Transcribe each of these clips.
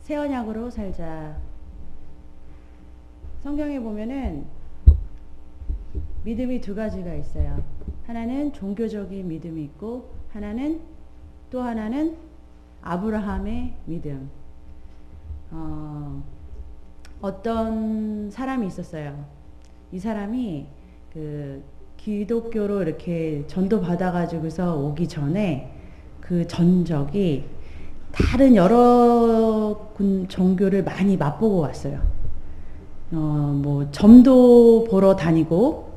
새 언약으로 살자. 성경에 보면은 믿음이 두 가지가 있어요. 하나는 종교적인 믿음이 있고 또 하나는 아브라함의 믿음. 어떤 사람이 있었어요. 이 사람이 그 기독교로 이렇게 전도 받아가지고서 오기 전에 그 전적이 다른 여러 종교를 많이 맛보고 왔어요. 뭐 점도 보러 다니고,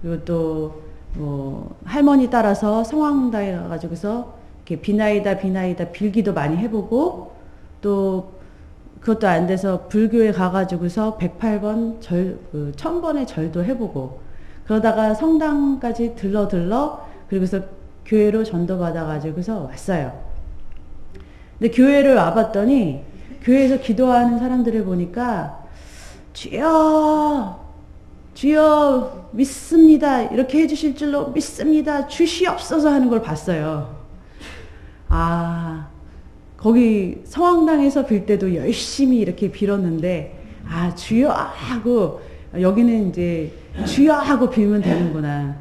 그리고 또 뭐 할머니 따라서 성황당에 가가지고서 이렇게 비나이다 빌기도 많이 해보고, 또 그것도 안 돼서 불교에 가가지고서 108번 1000번의 절도 해보고, 그러다가 성당까지 들러 그리고서 교회로 전도받아가지고서 왔어요. 근데 교회를 와봤더니 교회에서 기도하는 사람들을 보니까 주여 믿습니다, 이렇게 해주실 줄로 믿습니다, 주시옵소서 하는 걸 봤어요. 거기 성황당에서 빌 때도 열심히 이렇게 빌었는데, 주여 하고, 여기는 이제 주여 하고 빌면 되는구나.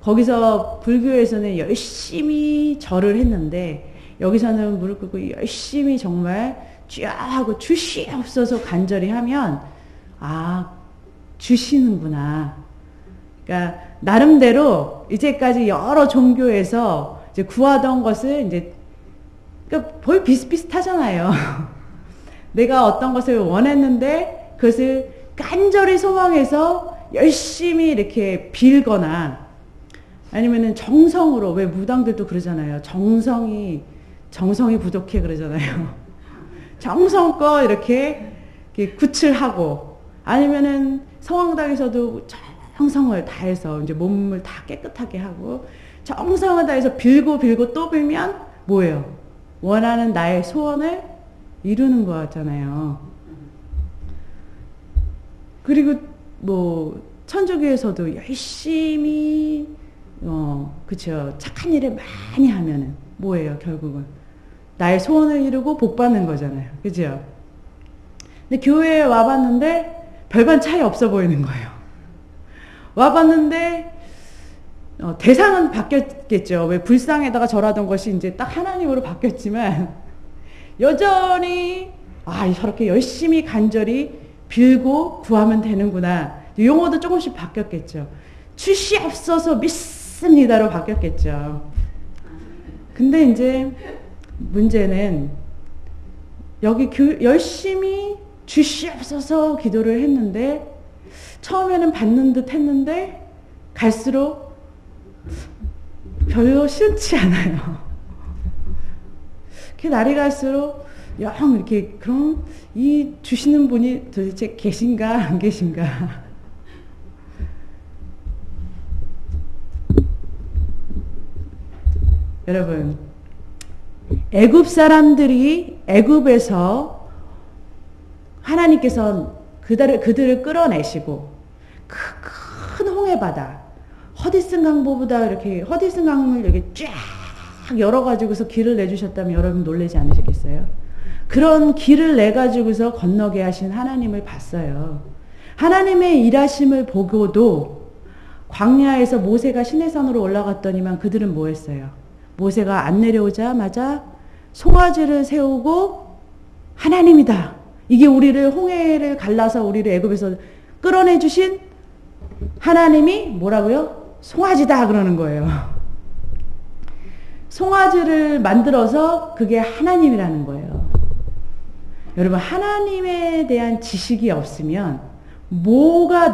거기서 불교에서는 열심히 절을 했는데, 여기서는 무릎 꿇고 열심히 정말 주여 하고 주시옵소서 간절히 하면, 주시는구나. 그러니까 나름대로 이제까지 여러 종교에서 이제 구하던 것을 이제, 그러니까 거의 비슷비슷하잖아요. 내가 어떤 것을 원했는데 그것을 간절히 소망해서 열심히 이렇게 빌거나, 아니면은 정성으로, 왜 무당들도 그러잖아요. 정성이 부족해 그러잖아요. 정성껏 이렇게 구칠하고, 아니면은 성황당에서도 정성을 다해서 이제 몸을 다 깨끗하게 하고 정성을 다해서 빌고 또 빌면 뭐예요? 원하는 나의 소원을 이루는 거잖아요. 그리고 뭐 천주교에서도 열심히 그쵸, 착한 일을 많이 하면은 뭐예요? 결국은 나의 소원을 이루고 복 받는 거잖아요. 그죠? 근데 교회에 와봤는데 별반 차이 없어 보이는 거예요. 와봤는데 대상은 바뀌었겠죠. 왜 불상에다가 절하던 것이 이제 딱 하나님으로 바뀌었지만, 여전히 저렇게 열심히 간절히 빌고 구하면 되는구나. 용어도 조금씩 바뀌었겠죠. 주시옵소서 믿습니다로 바뀌었겠죠. 근데 이제 문제는 여기 열심히 주시옵소서 기도를 했는데, 처음에는 받는 듯 했는데 갈수록 별로 싫지 않아요. 날이 갈수록 영 이렇게, 그럼 이 주시는 분이 도대체 계신가 안 계신가. 여러분, 애굽 사람들이 애굽에서 하나님께서 그들을 끌어내시고 큰 홍해바다, 허디슨 강보다 이렇게 허디슨 강을 이렇게 쫙 열어가지고서 길을 내주셨다면 여러분 놀라지 않으셨겠어요? 그런 길을 내가지고서 건너게 하신 하나님을 봤어요. 하나님의 일하심을 보고도 광야에서 모세가 시내산으로 올라갔더니만 그들은 뭐 했어요? 모세가 안 내려오자마자 송아지를 세우고, 하나님이다, 이게 우리를 홍해를 갈라서 우리를 애굽에서 끌어내 주신 하나님이 뭐라고요? 송아지다 그러는 거예요. 송아지를 만들어서 그게 하나님이라는 거예요. 여러분, 하나님에 대한 지식이 없으면 누가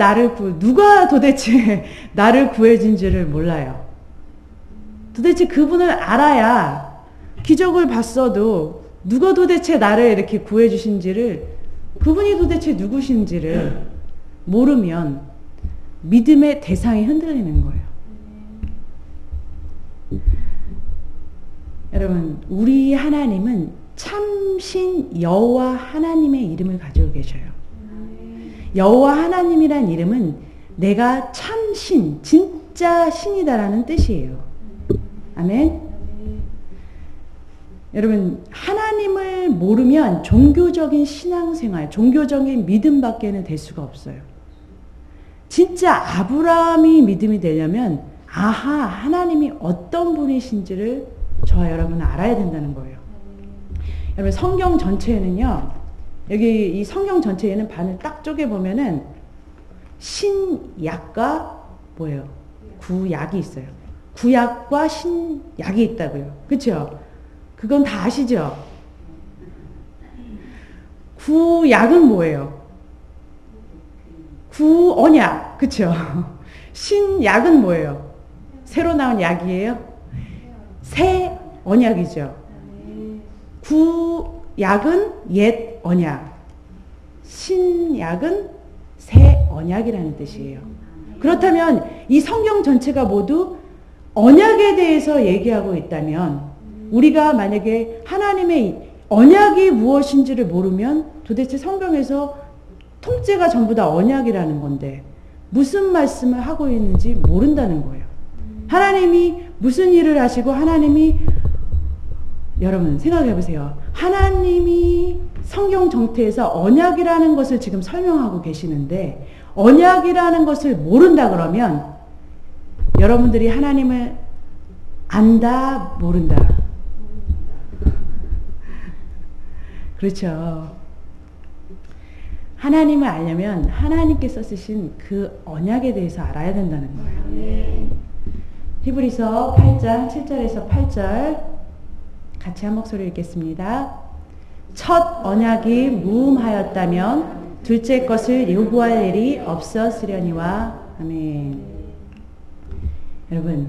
도대체 나를 구해준지를 몰라요. 도대체 그분을 알아야, 기적을 봤어도 누가 도대체 나를 이렇게 구해주신지를, 그분이 도대체 누구신지를 모르면 믿음의 대상이 흔들리는 거예요. 여러분, 우리 하나님은 참신 여호와 하나님의 이름을 가지고 계셔요. 여호와 하나님이란 이름은 내가 참신, 진짜 신이다라는 뜻이에요. 아멘. 여러분, 하나님을 모르면 종교적인 신앙생활, 종교적인 믿음밖에는 될 수가 없어요. 진짜 아브라함이 믿음이 되려면 아하, 하나님이 어떤 분이신지를 저와 여러분은 알아야 된다는 거예요. 여러분, 성경 전체에는요, 여기 이 성경 전체에는 반을 딱 쪼개보면은 신약과 뭐예요? 구약이 있어요. 구약과 신약이 있다고요. 그렇죠? 그건 다 아시죠? 구약은 뭐예요? 구언약. 그렇죠? 신약은 뭐예요? 새로 나온 약이에요? 새 언약이죠. 구약은 옛 언약. 신약은 새 언약이라는 뜻이에요. 그렇다면 이 성경 전체가 모두 언약에 대해서 얘기하고 있다면 우리가 만약에 하나님의 언약이 무엇인지를 모르면 도대체 성경에서 통째가 전부 다 언약이라는 건데 무슨 말씀을 하고 있는지 모른다는 거예요. 하나님이 무슨 일을 하시고 하나님이 여러분 생각해 보세요. 하나님이 성경 정태에서 언약이라는 것을 지금 설명하고 계시는데 언약이라는 것을 모른다 그러면 여러분들이 하나님을 안다, 모른다. 그렇죠. 하나님을 알려면 하나님께서 쓰신 그 언약에 대해서 알아야 된다는 거예요. 히브리서 8장 7절에서 8절 같이 한 목소리 읽겠습니다. 첫 언약이 무음하였다면 둘째 것을 요구할 일이 없었으려니와. 아멘. 여러분,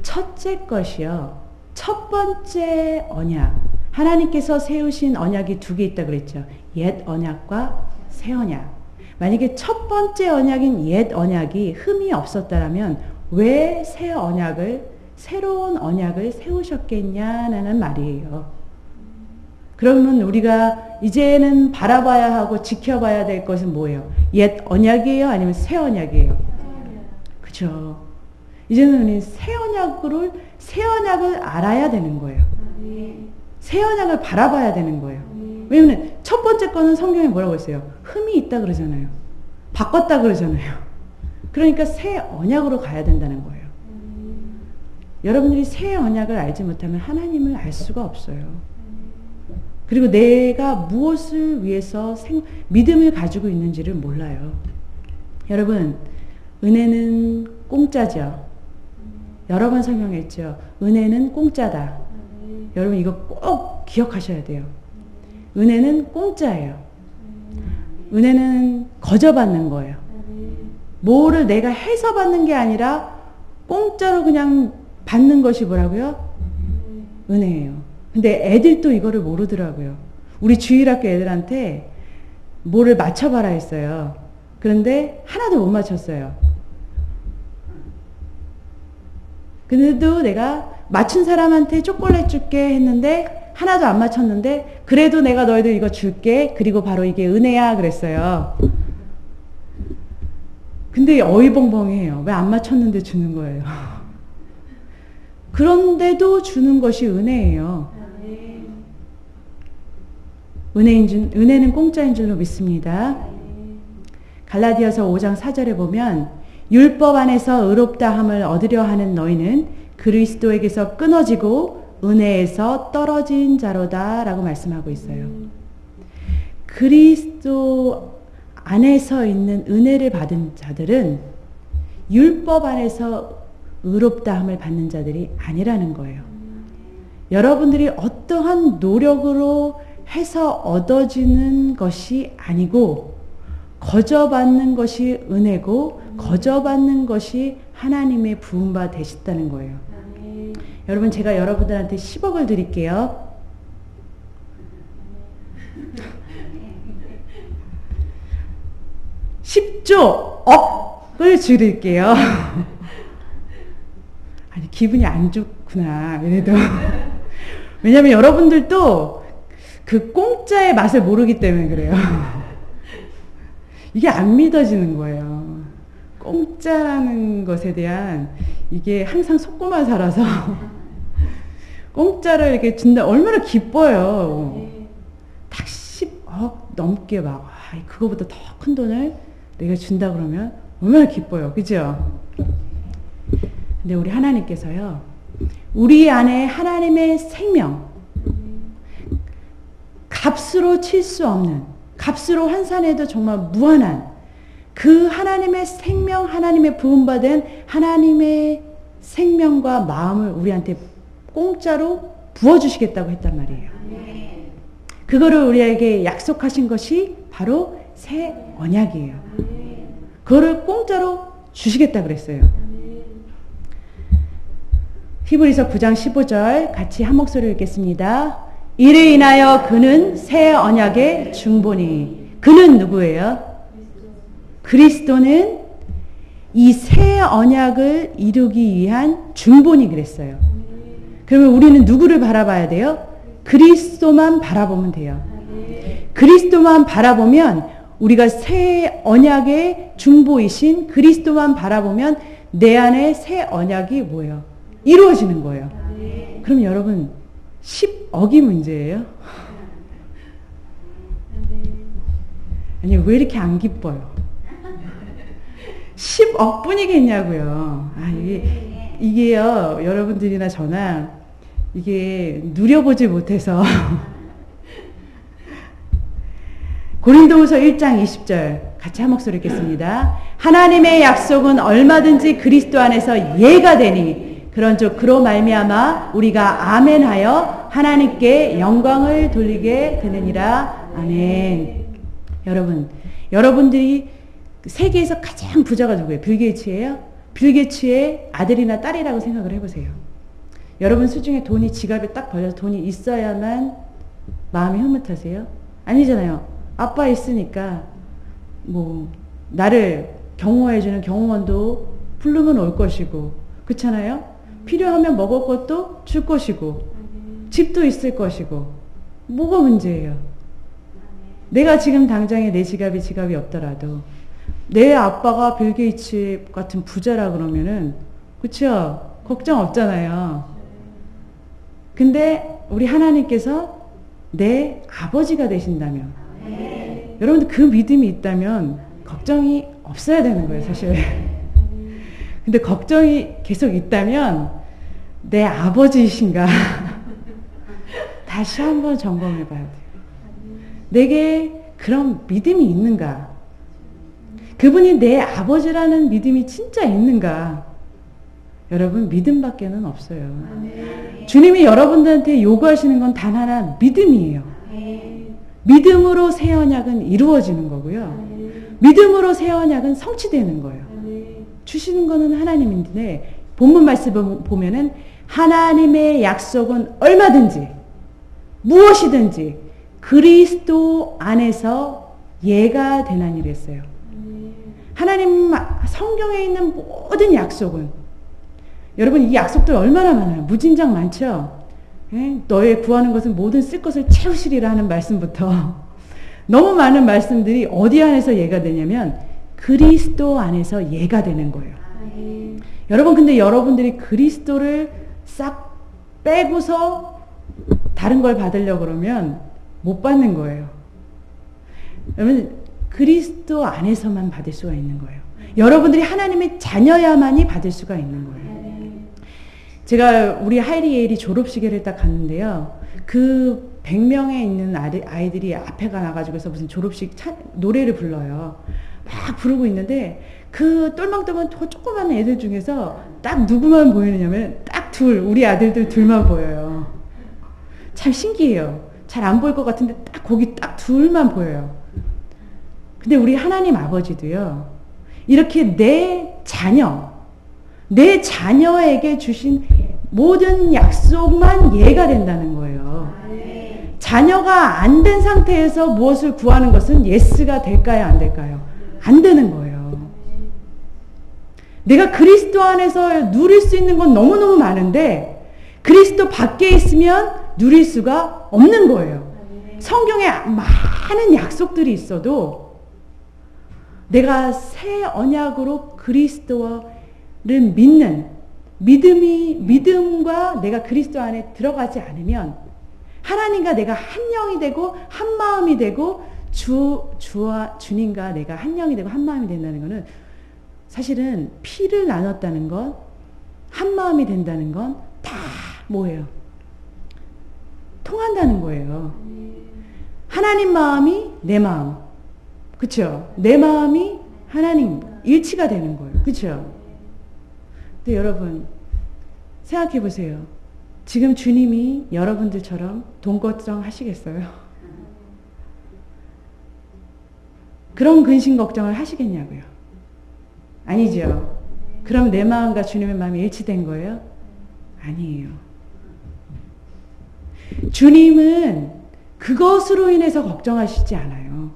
첫째 것이요. 첫 번째 언약. 하나님께서 세우신 언약이 두 개 있다 그랬죠. 옛 언약과 새 언약. 만약에 첫 번째 언약인 옛 언약이 흠이 없었다면 왜 새 언약을, 새로운 언약을 세우셨겠냐는 말이에요. 그러면 우리가 이제는 바라봐야 하고 지켜봐야 될 것은 뭐예요? 옛 언약이에요? 아니면 새 언약이에요? 그죠? 이제는 우리는 새 언약을 알아야 되는 거예요. 새 언약을 바라봐야 되는 거예요. 왜냐면 첫 번째 거는 성경에 뭐라고 했어요? 흠이 있다 그러잖아요. 바꿨다 그러잖아요. 그러니까 새 언약으로 가야 된다는 거예요. 여러분들이 새 언약을 알지 못하면 하나님을 알 수가 없어요. 그리고 내가 무엇을 위해서 믿음을 가지고 있는지를 몰라요. 여러분, 은혜는 공짜죠. 여러 번 설명했죠. 은혜는 공짜다. 여러분 이거 꼭 기억하셔야 돼요. 은혜는 공짜예요. 은혜는 거저 받는 거예요. 뭐를 내가 해서 받는 게 아니라 공짜로 그냥 받는 것이 뭐라고요? 은혜예요. 근데 애들도 이거를 모르더라고요. 우리 주일학교 애들한테 뭐를 맞춰봐라 했어요. 그런데 하나도 못 맞췄어요. 근데도 내가 맞춘 사람한테 초콜릿 줄게 했는데 하나도 안 맞췄는데 그래도 내가 너희들 이거 줄게. 그리고 바로 이게 은혜야 그랬어요. 근데 어이벙벙해요. 왜 안 맞췄는데 주는 거예요. 그런데도 주는 것이 은혜예요. 은혜는 공짜인 줄로 믿습니다. 갈라디아서 5장 4절에 보면 율법 안에서 의롭다함을 얻으려 하는 너희는 그리스도에게서 끊어지고 은혜에서 떨어진 자로다 라고 말씀하고 있어요. 그리스도 안에서 있는 은혜를 받은 자들은 율법 안에서 의롭다함을 받는 자들이 아니라는 거예요. 여러분들이 어떠한 노력으로 해서 얻어지는 것이 아니고 거저 받는 것이 은혜고 거저 받는 것이 하나님의 부음바 되셨다는 거예요. 여러분 제가 여러분들한테 10억을 드릴게요. 10조 억을 드릴게요. 아니 기분이 안 좋구나. 이래도 왜냐면 여러분들도 그 공짜의 맛을 모르기 때문에 그래요. 이게 안 믿어지는 거예요. 공짜라는 것에 대한 이게 항상 속고만 살아서 공짜로 이렇게 준다. 얼마나 기뻐요. 딱 10억 넘게 막, 그거보다 더 큰 돈을 내가 준다 그러면 얼마나 기뻐요. 그죠? 근데 우리 하나님께서요, 우리 안에 하나님의 생명, 값으로 칠 수 없는, 값으로 환산해도 정말 무한한 그 하나님의 생명, 하나님의 부음받은 하나님의 생명과 마음을 우리한테 공짜로 부어주시겠다고 했단 말이에요. 그거를 우리에게 약속하신 것이 바로 새 언약이에요. 그거를 공짜로 주시겠다 그랬어요. 히브리서 9장 15절 같이 한 목소리로 읽겠습니다. 이를 인하여 그는 새 언약의 중보니. 그는 누구예요? 그리스도는 이 새 언약을 이루기 위한 중보니 그랬어요. 그러면 우리는 누구를 바라봐야 돼요? 그리스도만 바라보면 돼요. 그리스도만 바라보면, 우리가 새 언약의 중보이신 그리스도만 바라보면 내 안에 새 언약이 뭐예요? 이루어지는 거예요. 그럼 여러분 10억이 문제예요? 아니, 왜 이렇게 안 기뻐요? 10억 뿐이겠냐고요. 이게요, 여러분들이나 저나 이게 누려보지 못해서 고린도후서 1장 20절 같이 한 목소리 읽겠습니다. 하나님의 약속은 얼마든지 그리스도 안에서 예가 되니 그런즉 그로 말미암아 우리가 아멘하여 하나님께 영광을 돌리게 되느니라. 아멘. 여러분들이 세계에서 가장 부자가 누구예요? 빌 게이츠예요? 빌 게이츠의 아들이나 딸이라고 생각을 해보세요. 여러분 수중에 돈이, 지갑에 딱 벌려서 돈이 있어야만 마음이 흐뭇하세요? 아니잖아요. 아빠 있으니까 뭐 나를 경호해주는 경호원도 부르면 올 것이고, 그렇잖아요? 필요하면 먹을 것도 줄 것이고, 집도 있을 것이고, 뭐가 문제예요? 내가 지금 당장에 내 지갑이 없더라도 내 아빠가 빌 게이츠 같은 부자라 그러면은, 그쵸? 걱정 없잖아요. 근데 우리 하나님께서 내 아버지가 되신다면, 여러분들 그 믿음이 있다면 걱정이 없어야 되는 거예요, 사실. 근데 걱정이 계속 있다면 내 아버지이신가 다시 한번 점검해 봐야 돼요. 내게 그런 믿음이 있는가? 그분이 내 아버지라는 믿음이 진짜 있는가? 여러분, 믿음밖에는 없어요. 주님이 여러분들한테 요구하시는 건 단 하나, 믿음이에요. 믿음으로 새 언약은 이루어지는 거고요. 믿음으로 새 언약은 성취되는 거예요. 주시는 거는 하나님인데, 본문 말씀 보면은 하나님의 약속은 얼마든지 무엇이든지 그리스도 안에서 예가 되나니 그랬어요. 하나님 성경에 있는 모든 약속은, 여러분 이 약속들 얼마나 많아요. 무진장 많죠. 너의 구하는 것은 모든 쓸 것을 채우시리라 하는 말씀부터 너무 많은 말씀들이 어디 안에서 예가 되냐면 그리스도 안에서 예가 되는 거예요. 여러분, 근데 여러분들이 그리스도를 싹 빼고서 다른 걸 받으려고 그러면 못 받는 거예요. 여러분, 그리스도 안에서만 받을 수가 있는 거예요. 여러분들이 하나님의 자녀야만이 받을 수가 있는 거예요. 제가 우리 하이리에일이 졸업식을 딱 갔는데요. 그 100명에 있는 아이들이 앞에 나가지고서 무슨 졸업식 노래를 불러요. 막 부르고 있는데 그 똘망똘망 조그만 애들 중에서 딱 누구만 보이느냐면 딱 우리 아들들 둘만 보여요. 참 신기해요. 잘 안 보일 것 같은데 딱 거기 딱 둘만 보여요. 근데 우리 하나님 아버지도요, 이렇게 내 자녀에게 주신 모든 약속만 예가 된다는 거예요. 자녀가 안 된 상태에서 무엇을 구하는 것은 예스가 될까요? 안 될까요? 안 되는 거예요. 내가 그리스도 안에서 누릴 수 있는 건 너무너무 많은데 그리스도 밖에 있으면 누릴 수가 없는 거예요. 성경에 많은 약속들이 있어도 내가 새 언약으로 그리스도를 믿는 믿음과 내가 그리스도 안에 들어가지 않으면 하나님과 내가 한 영이 되고 한 마음이 되고 주님과 내가 한 영이 되고 한 마음이 된다는 것은 사실은 피를 나눴다는 것, 한 마음이 된다는 건 다 뭐예요? 통한다는 거예요. 하나님 마음이 내 마음. 그쵸? 내 마음이 하나님 일치가 되는 거예요. 그쵸? 근데 여러분 생각해 보세요. 지금 주님이 여러분들처럼 돈 걱정 하시겠어요? 그런 근심 걱정을 하시겠냐고요? 아니죠. 그럼 내 마음과 주님의 마음이 일치된 거예요? 아니에요. 주님은 그것으로 인해서 걱정하시지 않아요.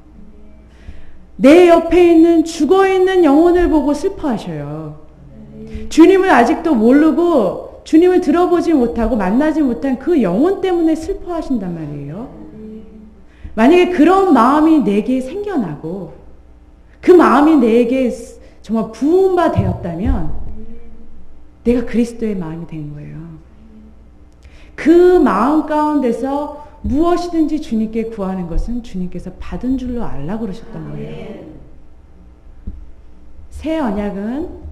내 옆에 있는 죽어있는 영혼을 보고 슬퍼하셔요. 주님을 아직도 모르고 주님을 들어보지 못하고 만나지 못한 그 영혼 때문에 슬퍼하신단 말이에요. 만약에 그런 마음이 내게 생겨나고 그 마음이 내게 정말 부음바 되었다면 내가 그리스도의 마음이 된 거예요. 그 마음 가운데서 무엇이든지 주님께 구하는 것은 주님께서 받은 줄로 알라고 그러셨던 거예요. 새 언약은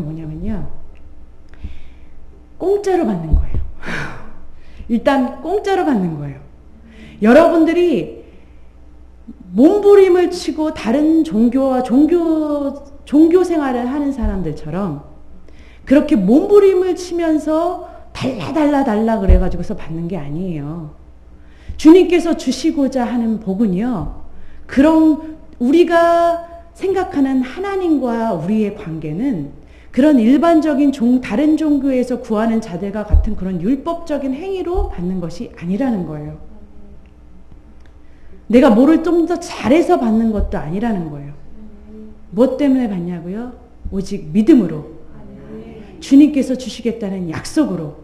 뭐냐면요. 공짜로 받는 거예요. 일단 공짜로 받는 거예요. 여러분들이 몸부림을 치고 다른 종교 생활을 하는 사람들처럼 그렇게 몸부림을 치면서 달라 그래가지고서 받는 게 아니에요. 주님께서 주시고자 하는 복은요. 그럼 우리가 생각하는 하나님과 우리의 관계는 그런 일반적인 다른 종교에서 구하는 자들과 같은 그런 율법적인 행위로 받는 것이 아니라는 거예요. 내가 뭐를 좀 더 잘해서 받는 것도 아니라는 거예요. 뭐 때문에 받냐고요? 오직 믿음으로. 주님께서 주시겠다는 약속으로.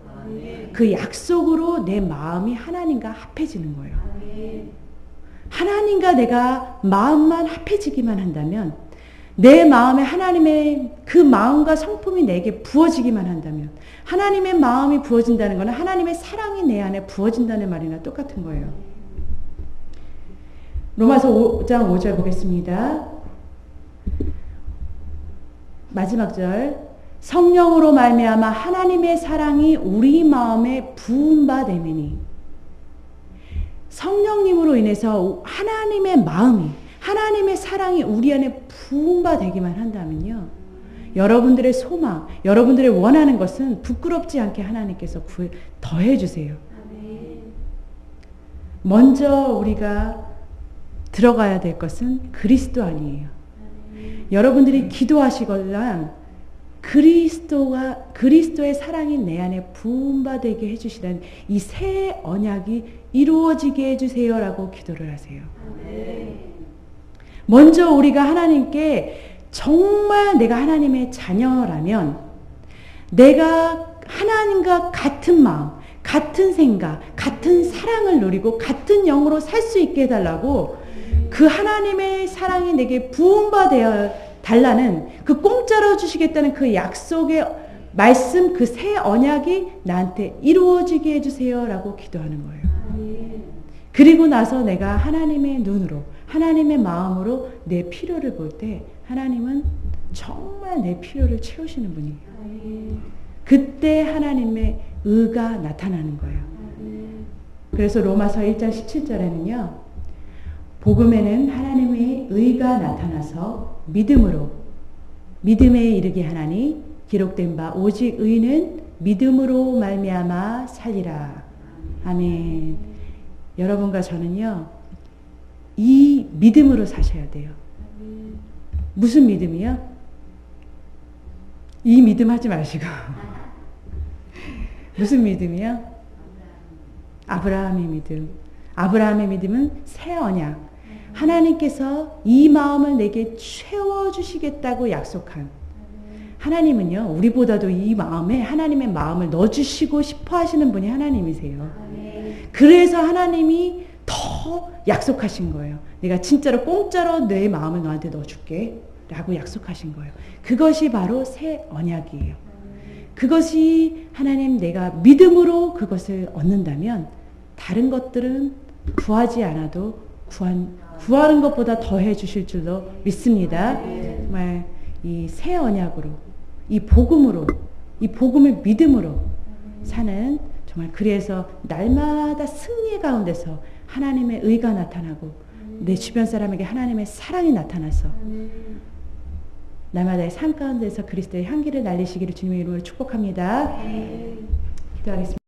그 약속으로 내 마음이 하나님과 합해지는 거예요. 하나님과 내가 마음만 합해지기만 한다면, 내 마음에 하나님의 그 마음과 성품이 내게 부어지기만 한다면, 하나님의 마음이 부어진다는 것은 하나님의 사랑이 내 안에 부어진다는 말이나 똑같은 거예요. 로마서 5장 5절 보겠습니다. 마지막 절. 성령으로 말미암아 하나님의 사랑이 우리 마음에 부은 바 되매니. 성령님으로 인해서 하나님의 마음이, 하나님의 사랑이 우리 안에 부은 바 되기만 한다면요, 여러분들의 소망, 여러분들의 원하는 것은 부끄럽지 않게 하나님께서 더해 주세요. 먼저 우리가 들어가야 될 것은 그리스도 아니에요. 여러분들이 기도하시거나 그리스도의 사랑이 내 안에 부음받게 해주시라는 이 새 언약이 이루어지게 해주세요라고 기도를 하세요. 먼저 우리가 하나님께 정말 내가 하나님의 자녀라면, 내가 하나님과 같은 마음, 같은 생각, 같은 사랑을 누리고 같은 영으로 살 수 있게 해달라고, 그 하나님의 사랑이 내게 부음받아 달라는, 그 공짜로 주시겠다는 그 약속의 말씀, 그 새 언약이 나한테 이루어지게 해주세요라고 기도하는 거예요. 그리고 나서 내가 하나님의 눈으로, 하나님의 마음으로 내 필요를 볼 때 하나님은 정말 내 필요를 채우시는 분이에요. 그때 하나님의 의가 나타나는 거예요. 그래서 로마서 1장 17절에는요. 복음에는 하나님의 의가 나타나서 믿음에 이르게 하나니 기록된 바 오직 의는 믿음으로 말미암아 살리라. 아멘. 여러분과 저는요, 이 믿음으로 사셔야 돼요. 무슨 믿음이요? 이 믿음 하지 마시고 무슨 믿음이요? 아브라함의 믿음. 아브라함의 믿음은 새 언약. 하나님께서 이 마음을 내게 채워주시겠다고 약속한, 하나님은요, 우리보다도 이 마음에 하나님의 마음을 넣어주시고 싶어 하시는 분이 하나님이세요. 그래서 하나님이 더 약속하신 거예요. 내가 진짜로 공짜로 내 마음을 너한테 넣어줄게 라고 약속하신 거예요. 그것이 바로 새 언약이에요. 그것이 하나님 내가 믿음으로 그것을 얻는다면 다른 것들은 구하지 않아도 구하는 것보다 더해 주실 줄로 믿습니다. 정말 이 새 언약으로 이 복음으로 이 복음을 믿음으로 사는 정말 그래서 날마다 승리 가운데서 하나님의 의가 나타나고 내 주변 사람에게 하나님의 사랑이 나타나서 날마다의 삶 가운데서 그리스도의 향기를 날리시기를 주님의 이름으로 축복합니다. 기도하겠습니다.